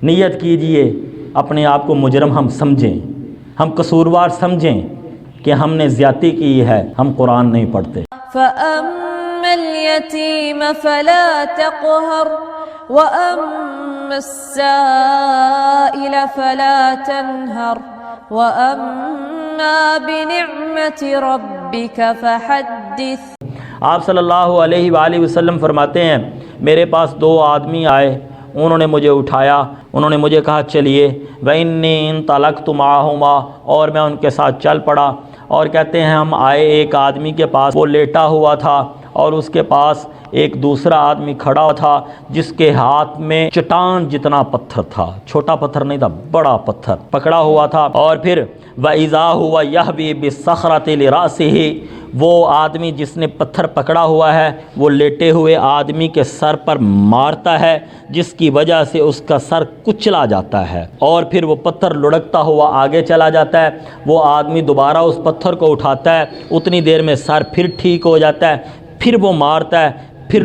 نیت کیجئے اپنے آپ کو مجرم ہم سمجھیں، ہم قصوروار سمجھیں کہ ہم نے زیادتی کی ہے، ہم قرآن نہیں پڑھتے۔ فَأَمَّا الْيَتِيمَ فَلَا تَقْهَرْ وَأَمَّا السَّائِلَ فَلَا تَنْهَرْ وَأَمَّا بِنِعْمَةِ رَبِّكَ فَحَدِّثْ۔ آپ صلی اللہ علیہ وآلہ وسلم فرماتے ہیں میرے پاس دو آدمی آئے، انہوں نے مجھے اٹھایا، انہوں نے مجھے کہا چلیے، وَإِنِّي انطَلَقْتُ مَعَهُمَا، اور میں ان کے ساتھ چل پڑا۔ اور کہتے ہیں ہم آئے ایک آدمی کے پاس، وہ لیٹا ہوا تھا اور اس کے پاس ایک دوسرا آدمی کھڑا تھا جس کے ہاتھ میں چٹان جتنا پتھر تھا، چھوٹا پتھر نہیں تھا، بڑا پتھر پکڑا ہوا تھا۔ اور پھر وَإِذَا هُوَ يَهْوِي بِالصَّخْرَةِ لِرَأْسِهِ، وہ آدمی جس نے پتھر پکڑا ہوا ہے وہ لیٹے ہوئے آدمی کے سر پر مارتا ہے، جس کی وجہ سے اس کا سر کچلا جاتا ہے، اور پھر وہ پتھر لڑکتا ہوا آگے چلا جاتا ہے۔ وہ آدمی دوبارہ اس پتھر کو اٹھاتا ہے، اتنی دیر میں سر پھر ٹھیک ہو جاتا ہے، پھر وہ مارتا ہے، پھر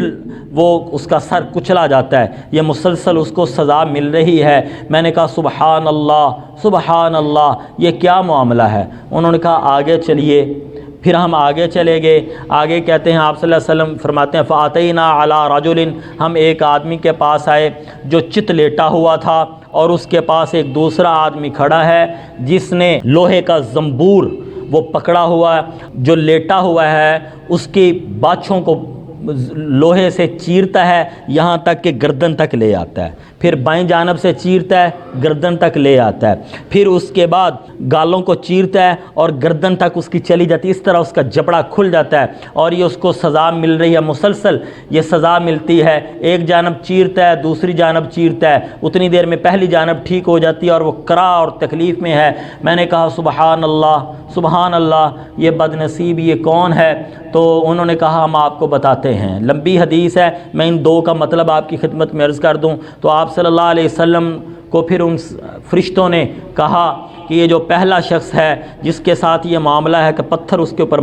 وہ اس کا سر کچلا جاتا ہے۔ یہ مسلسل اس کو سزا مل رہی ہے۔ میں نے کہا سبحان اللہ سبحان اللہ، یہ کیا معاملہ ہے؟ انہوں نے کہا آگے چلیے۔ پھر ہم آگے چلے گئے۔ آگے کہتے ہیں آپ صلی اللہ علیہ وسلم فرماتے ہیں فَأَتَيْنَا عَلَىٰ رَجُلٍ، ہم ایک آدمی کے پاس آئے جو چت لیٹا ہوا تھا اور اس کے پاس ایک دوسرا آدمی کھڑا ہے جس نے لوہے کا زنبور وہ پکڑا ہوا ہے، جو لیٹا ہوا ہے اس کی باچھوں کو لوہے سے چیرتا ہے یہاں تک کہ گردن تک لے آتا ہے، پھر بائیں جانب سے چیرتا ہے گردن تک لے آتا ہے، پھر اس کے بعد گالوں کو چیرتا ہے اور گردن تک اس کی چلی جاتی ہے، اس طرح اس کا جبڑا کھل جاتا ہے، اور یہ اس کو سزا مل رہی ہے، مسلسل یہ سزا ملتی ہے۔ ایک جانب چیرتا ہے دوسری جانب چیرتا ہے، اتنی دیر میں پہلی جانب ٹھیک ہو جاتی ہے اور وہ کرا اور تکلیف میں ہے۔ میں نے کہا سبحان اللہ سبحان اللہ، یہ بد نصیب یہ کون ہے؟ تو انہوں نے کہا ہم آپ کو بتاتے ہیں، لمبی حدیث ہے، میں ان دو کا مطلب آپ کی خدمت میں عرض کر دوں تو آپ صلی اللہ علیہ وسلم کو پھر ان فرشتوں نے کہا کہ یہ جو پہلا شخص ہے جس کے ساتھ یہ معاملہ ہے کہ پتھر اس کے اوپر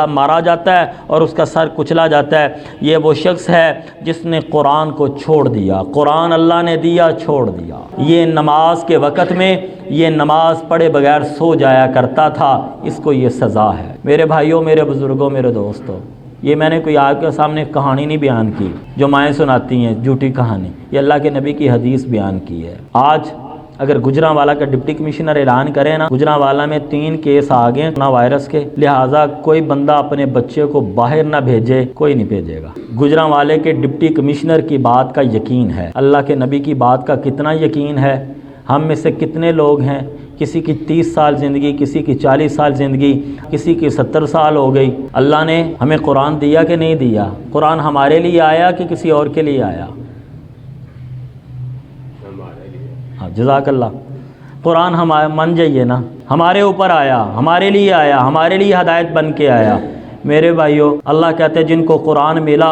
مارا جاتا ہے اور اس کا سر کچلا جاتا ہے، یہ وہ شخص ہے جس نے قرآن کو چھوڑ دیا، قرآن اللہ نے دیا چھوڑ دیا۔ یہ نماز کے وقت میں یہ نماز پڑھے بغیر سو جایا کرتا تھا، اس کو یہ سزا ہے۔ میرے بھائیوں میرے بزرگوں میرے دوستوں، یہ میں نے کوئی آپ کے سامنے کہانی نہیں بیان کی جو مائیں سناتی ہیں جھوٹی کہانی، یہ اللہ کے نبی کی حدیث بیان کی ہے۔ آج اگر گجرانوالہ کا ڈپٹی کمشنر اعلان کرے نا گجرانوالہ میں 3 کیس آ گئے کورونا وائرس کے، لہٰذا کوئی بندہ اپنے بچے کو باہر نہ بھیجے، کوئی نہیں بھیجے گا۔ گجرانوالے کے ڈپٹی کمشنر کی بات کا یقین ہے، اللہ کے نبی کی بات کا کتنا یقین ہے؟ ہم میں سے کتنے لوگ ہیں کسی کی 30 سال زندگی، کسی کی 40 سال زندگی، کسی کی 70 سال ہو گئی۔ اللہ نے ہمیں قرآن دیا کہ نہیں دیا؟ قرآن ہمارے لیے آیا کہ کسی اور کے لیے آیا؟ ہاں جزاک اللہ، قرآن ہم مان جائیے نا، ہمارے اوپر آیا، ہمارے لیے آیا، ہمارے لیے ہدایت بن کے آیا۔ میرے بھائیوں، اللہ کہتے ہیں جن کو قرآن ملا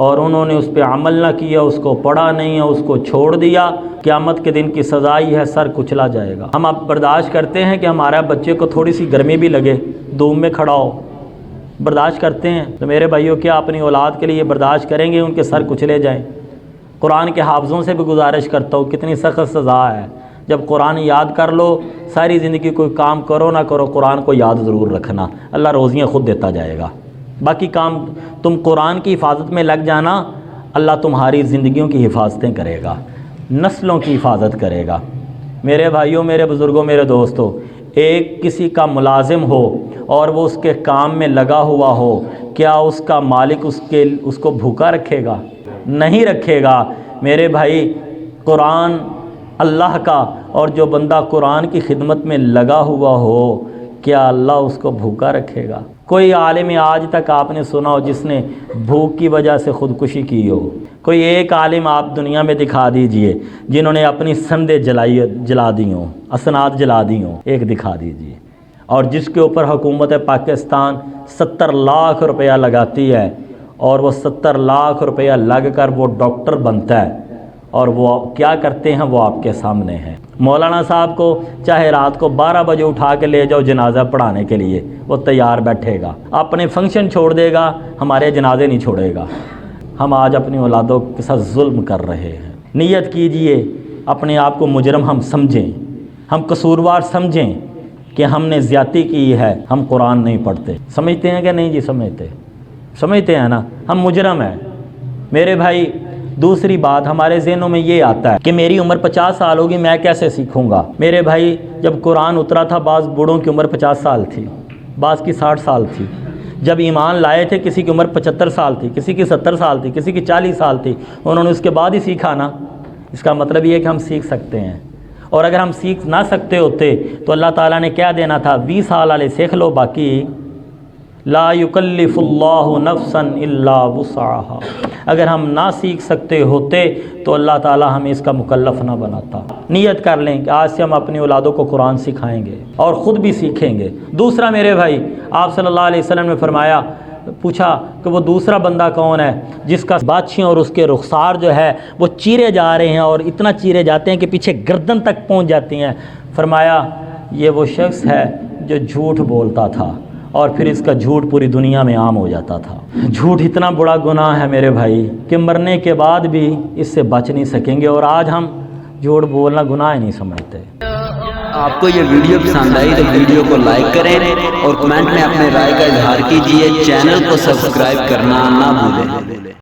اور انہوں نے اس پہ عمل نہ کیا، اس کو پڑھا نہیں ہے، اس کو چھوڑ دیا، قیامت کے دن کی سزا ہی ہے، سر کچلا جائے گا۔ ہم اب برداشت کرتے ہیں کہ ہمارا بچے کو تھوڑی سی گرمی بھی لگے، دھوپ میں کھڑا ہو، برداشت کرتے ہیں؟ تو میرے بھائیوں کیا اپنی اولاد کے لیے برداشت کریں گے ان کے سر کچلے جائیں؟ قرآن کے حافظوں سے بھی گزارش کرتا ہوں، کتنی سخت سزا ہے۔ جب قرآن یاد کر لو، ساری زندگی کوئی کام کرو نہ کرو، قرآن کو یاد ضرور رکھنا، اللہ روزیاں خود دیتا جائے گا۔ باقی کام تم قرآن کی حفاظت میں لگ جانا، اللہ تمہاری زندگیوں کی حفاظتیں کرے گا، نسلوں کی حفاظت کرے گا۔ میرے بھائیوں میرے بزرگوں میرے دوستوں، ایک کسی کا ملازم ہو اور وہ اس کے کام میں لگا ہوا ہو، کیا اس کا مالک اس کو بھوکا رکھے گا؟ نہیں رکھے گا۔ میرے بھائی، قرآن اللہ کا، اور جو بندہ قرآن کی خدمت میں لگا ہوا ہو، کیا اللہ اس کو بھوکا رکھے گا؟ کوئی عالم آج تک آپ نے سنا ہو جس نے بھوک کی وجہ سے خودکشی کی ہو؟ کوئی ایک عالم آپ دنیا میں دکھا دیجئے جنہوں نے اپنی سندیں جلا دی ہوں، اسناد جلا دی ہوں، ایک دکھا دیجئے۔ اور جس کے اوپر حکومت پاکستان 70 لاکھ روپیہ لگاتی ہے، اور وہ 70 لاکھ روپیہ لگ کر وہ ڈاکٹر بنتا ہے، اور وہ کیا کرتے ہیں وہ آپ کے سامنے ہیں۔ مولانا صاحب کو چاہے رات کو 12 بجے اٹھا کے لے جاؤ جنازہ پڑھانے کے لیے، وہ تیار بیٹھے گا، اپنے فنکشن چھوڑ دے گا، ہمارے جنازے نہیں چھوڑے گا۔ ہم آج اپنی اولادوں کے ساتھ ظلم کر رہے ہیں۔ نیت کیجئے اپنے آپ کو مجرم ہم سمجھیں، ہم قصوروار سمجھیں کہ ہم نے زیادتی کی ہے، ہم قرآن نہیں پڑھتے۔ سمجھتے ہیں کہ نہیں جی؟ سمجھتے ہیں نا، ہم مجرم ہیں میرے بھائی۔ دوسری بات ہمارے ذہنوں میں یہ آتا ہے کہ میری عمر 50 سال ہوگی، میں کیسے سیکھوں گا؟ میرے بھائی جب قرآن اترا تھا بعض بوڑھوں کی عمر 50 سال تھی، بعض کی 60 سال تھی۔ جب ایمان لائے تھے کسی کی عمر 75 سال تھی، کسی کی 70 سال تھی، کسی کی 40 سال تھی، انہوں نے اس کے بعد ہی سیکھا نا۔ اس کا مطلب یہ ہے کہ ہم سیکھ سکتے ہیں، اور اگر ہم سیکھ نہ سکتے ہوتے تو اللہ تعالیٰ نے کیا دینا تھا؟ 20 سال والے سیکھ لو، باقی لا یکلف اللہ نفسا الا وسعها۔ اگر ہم نہ سیکھ سکتے ہوتے تو اللہ تعالیٰ ہمیں اس کا مکلف نہ بناتا۔ نیت کر لیں کہ آج سے ہم اپنی اولادوں کو قرآن سکھائیں گے اور خود بھی سیکھیں گے۔ دوسرا میرے بھائی، آپ صلی اللہ علیہ وسلم نے فرمایا، پوچھا کہ وہ دوسرا بندہ کون ہے جس کا بادشاہ اور اس کے رخسار جو ہے وہ چیرے جا رہے ہیں، اور اتنا چیرے جاتے ہیں کہ پیچھے گردن تک پہنچ جاتی ہیں؟ فرمایا یہ وہ شخص ہے جو جھوٹ بولتا تھا اور پھر اس کا جھوٹ پوری دنیا میں عام ہو جاتا تھا۔ جھوٹ اتنا بڑا گناہ ہے میرے بھائی کہ مرنے کے بعد بھی اس سے بچ نہیں سکیں گے، اور آج ہم جھوٹ بولنا گناہ ہی نہیں سمجھتے۔ آپ کو یہ ویڈیو پسند آئی تو ویڈیو کو لائک کریں اور کمنٹ میں اپنے رائے کا اظہار کیجیے۔ چینل کو سبسکرائب کرنا نہ بھولیں۔